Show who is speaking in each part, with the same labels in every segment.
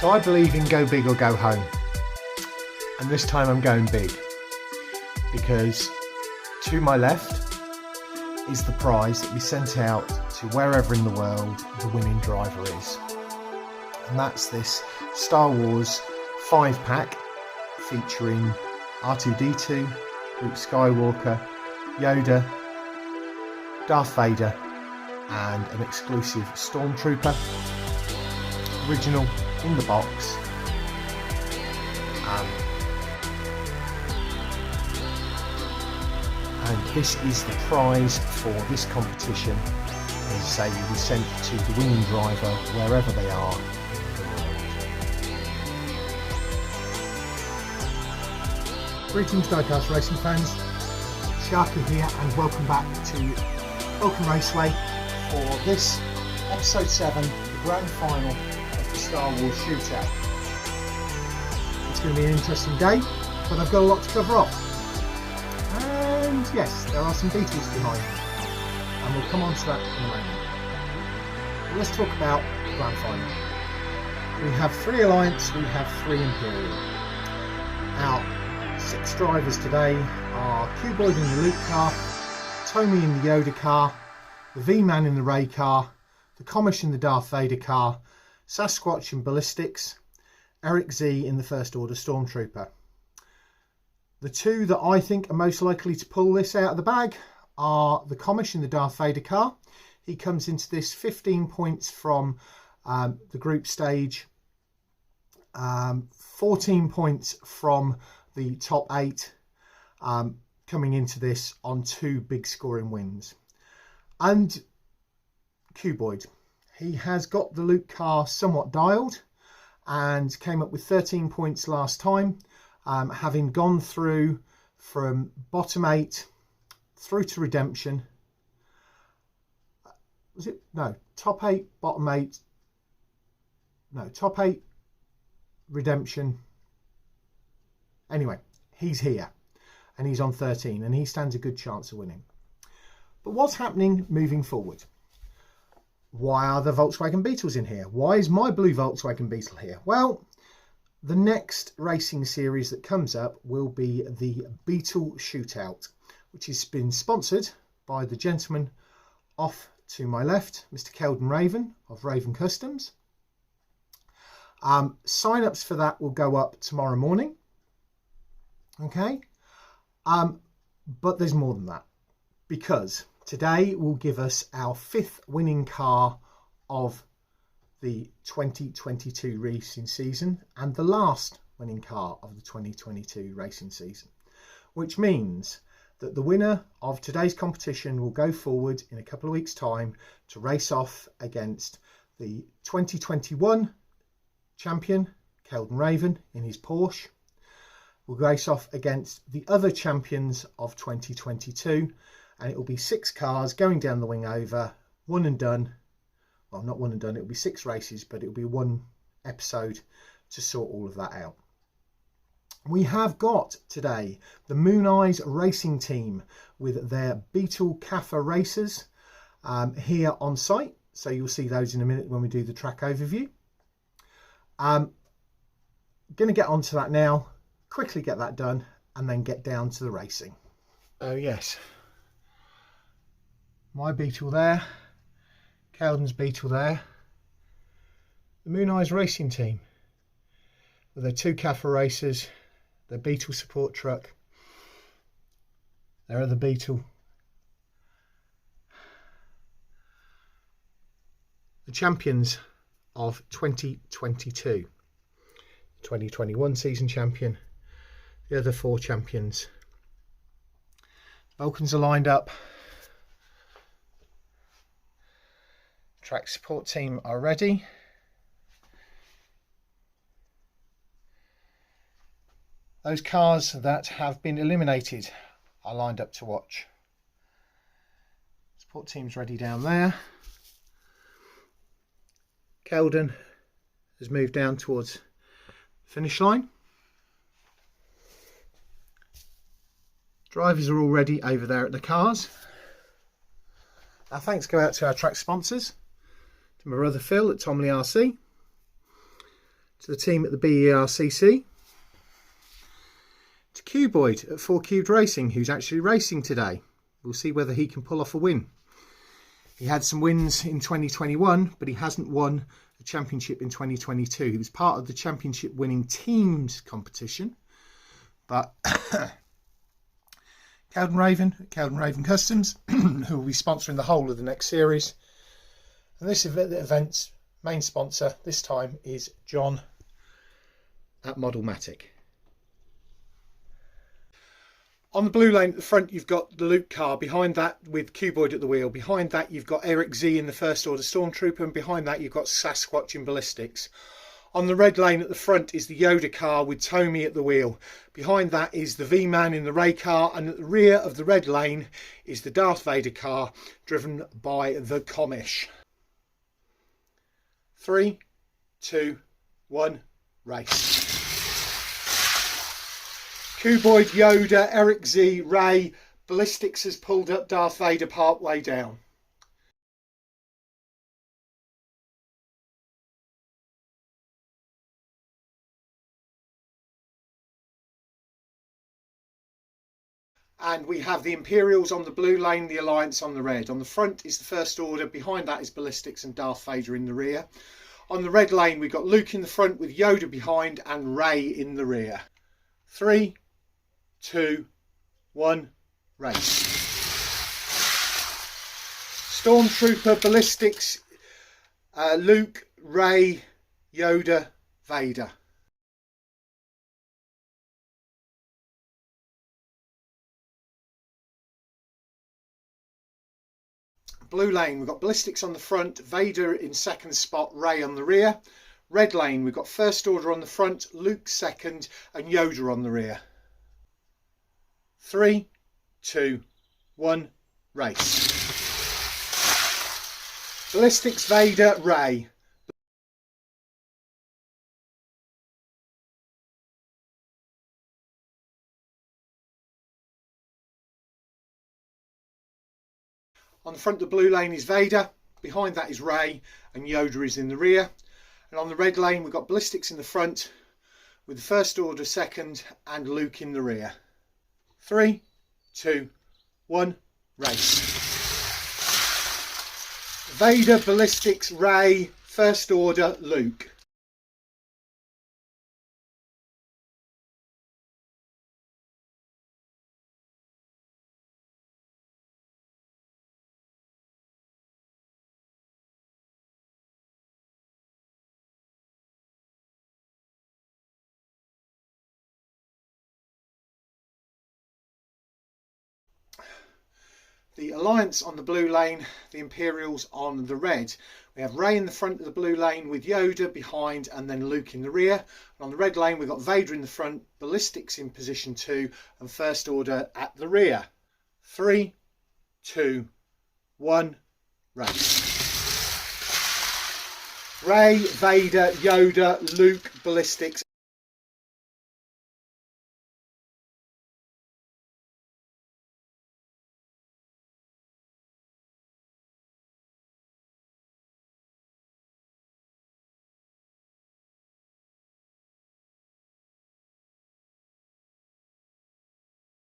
Speaker 1: So I believe in go big or go home. And this time I'm going big. Because to my left is the prize that we sent out to wherever in the world the winning driver is. And that's this Star Wars 5-pack featuring R2-D2, Luke Skywalker, Yoda, Darth Vader and an exclusive Stormtrooper. Original in the box. And this is the prize for this competition. As I say, will be sent to the winning driver wherever they are in the world. Greetings Diecast Racing fans, Sharky here and welcome back to Vulcan Raceway for this episode 7, the grand final of the Star Wars Shootout. It's going to be an interesting day, but I've got a lot to cover off. And yes, there are some details behind it, and we'll come on to that in a moment. But let's talk about the grand final. We have 3 Alliance, we have 3 Imperial. Our 6 drivers today are Cuboid in the Luke car, Tomi in the Yoda car, the V-Man in the Rey car, the Commish in the Darth Vader car, Sasquatch in Ballistiks, Erick Z in the First Order Stormtrooper. The 2 that I think are most likely to pull this out of the bag are the Commish in the Darth Vader car. He comes into this 15 points from the group stage, 14 points from the top 8, coming into this on 2 big scoring wins. And Cuboid, he has got the Luke car somewhat dialed and came up with 13 points last time. Having gone through from bottom 8 through to redemption. Was it? No, top 8, bottom 8. No, top 8, redemption. Anyway, he's here and he's on 13 and he stands a good chance of winning. But what's happening moving forward? Why are the Volkswagen Beetles in here? Why is my blue Volkswagen Beetle here? Well, the next racing series that comes up will be the Beetle Shootout, which has been sponsored by the gentleman off to my left, Mr. Keldon Raven of Raven Customs. Sign-ups for that will go up tomorrow morning. Okay, but there's more than that, because today will give us our 5th winning car of the 2022 racing season and the last winning car of the 2022 racing season, which means that the winner of today's competition will go forward in a couple of weeks' time to race off against the 2021 champion Keldon Raven in his Porsche. We'll race off against the other champions of 2022, and it will be 6 cars going down the wing over, one and done. Well, not one and done, it'll be 6 races, but it'll be 1 episode to sort all of that out. We have got today the Moon Eyes Racing Team with their Beetle CAFA racers here on site. So you'll see those in a minute when we do the track overview. Going to get onto that now, quickly get that done, and then get down to the racing. Oh yes, my Beetle there. Keldon's Beetle there. The Moon Eyes Racing Team with their 2 CAFA racers, their Beetle support truck, their other Beetle, the champions of 2022, 2021 season champion, the other 4 champions. Vulcans are lined up. Track support team are ready. Those cars that have been eliminated are lined up to watch. Support team's ready down there. Keldon has moved down towards the finish line. Drivers are all ready over there at the cars. Our thanks go out to our track sponsors, to my brother Phil at Tomley RC, to the team at the BERCC, to Cuboid at 4Cubed Racing, who's actually racing today. We'll see whether he can pull off a win. He had some wins in 2021, but he hasn't won the championship in 2022. He was part of the championship winning teams competition, but Cowden Raven Customs, who will be sponsoring the whole of the next series. And this event's main sponsor this time is John at Modelmatic. On the blue lane at the front, you've got the Luke car. Behind that, with Cuboid at the wheel. Behind that, you've got Erick Z in the First Order Stormtrooper. And behind that, you've got Sasquatch in Ballistiks. On the red lane at the front is the Yoda car with Tomi at the wheel. Behind that is the V-Man in the Ray car. And at the rear of the red lane is the Darth Vader car, driven by the Commish. 3, 2, 1, race. Cuboid, Yoda, Erick Z, Ray, Ballistiks has pulled up Darth Vader part way down. And we have the Imperials on the blue lane, the Alliance on the red. On the front is the First Order, behind that is Ballistiks and Darth Vader in the rear. On the red lane we've got Luke in the front with Yoda behind and Ray in the rear. 3, 2, 1, race. Stormtrooper, Ballistiks, Luke, Ray, Yoda, Vader. Blue lane, we've got Ballistiks on the front, Vader in second spot, Ray on the rear. Red lane, we've got First Order on the front, Luke second and Yoda on the rear. 3, 2, 1, race. Ballistiks, Vader, Ray. On the front of the blue lane is Vader, behind that is Ray and Yoda is in the rear. And on the red lane we've got Ballistiks in the front with the First Order second and Luke in the rear. 3, 2, 1, race. Vader, Ballistiks, Ray, First Order, Luke. The Alliance on the blue lane, the Imperials on the red. We have Ray in the front of the blue lane with Yoda behind and then Luke in the rear. And on the red lane we've got Vader in the front, Ballistiks in position 2 and First Order at the rear. 3, 2, 1, race. Ray, Vader, Yoda, Luke, Ballistiks.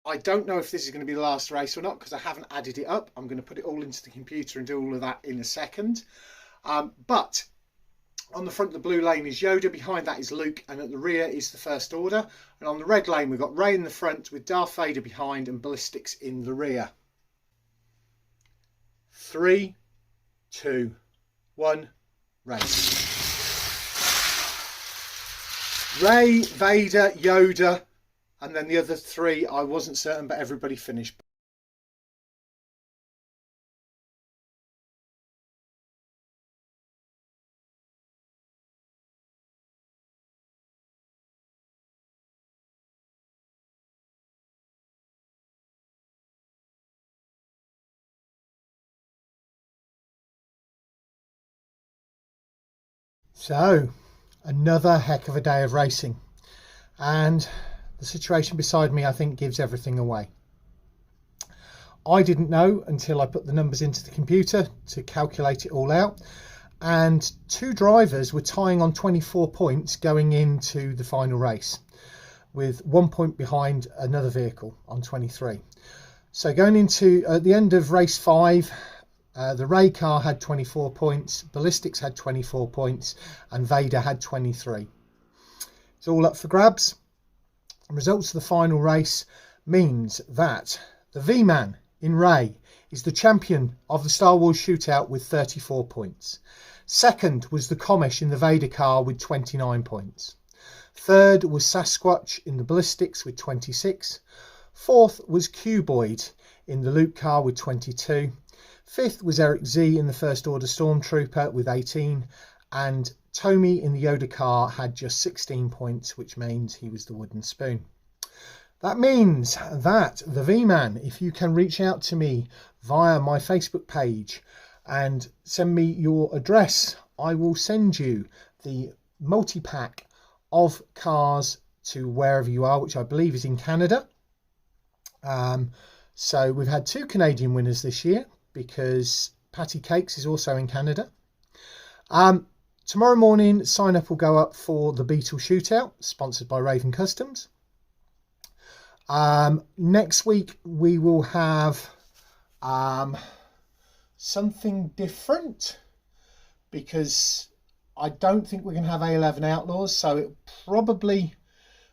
Speaker 1: I don't know if this is going to be the last race or not because I haven't added it up. I'm going to put it all into the computer and do all of that in a second. But on the front of the blue lane is Yoda, behind that is Luke, and at the rear is the First Order. And on the red lane we've got Ray in the front with Darth Vader behind and Ballistiks in the rear. 3, 2, 1, race. Ray, Vader, Yoda, and then the other 3 I wasn't certain, but everybody finished. So, another heck of a day of racing, and the situation beside me I think gives everything away. I didn't know until I put the numbers into the computer to calculate it all out, and 2 drivers were tying on 24 points going into the final race, with 1 point behind another vehicle on 23. So going into at the end of race 5, the Ray car had 24 points, Ballistiks had 24 points, and Vader had 23. It's all up for grabs. The results of the final race means that the V-Man in Ray is the champion of the Star Wars Shootout with 34 points. Second was the Commish in the Vader car with 29 points. Third was Sasquatch in the Ballistiks with 26. Fourth was Cuboid in the Luke car with 22. Fifth was Erick Z in the First Order Stormtrooper with 18. And Tomi in the Yoda car had just 16 points, which means he was the wooden spoon. That means that the V-Man, if you can reach out to me via my Facebook page and send me your address, I will send you the multi-pack of cars to wherever you are, which I believe is in Canada. So we've had 2 Canadian winners this year because Patty Cakes is also in Canada. Tomorrow morning, sign up will go up for the Beetle Shootout, sponsored by Raven Customs. Next week we will have something different, because I don't think we're going to have A11 Outlaws, so it probably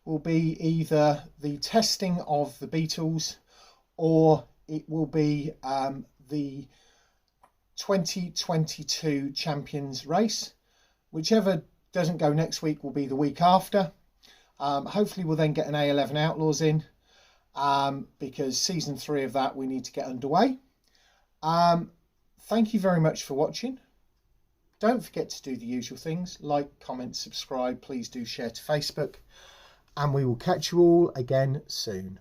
Speaker 1: will be either the testing of the Beetles or it will be the 2022 Champions race. Whichever doesn't go next week will be the week after. Hopefully we'll then get an A11 Outlaws in, because season 3 of that we need to get underway. Thank you very much for watching. Don't forget to do the usual things: like, comment, subscribe. Please do share to Facebook, and we will catch you all again soon.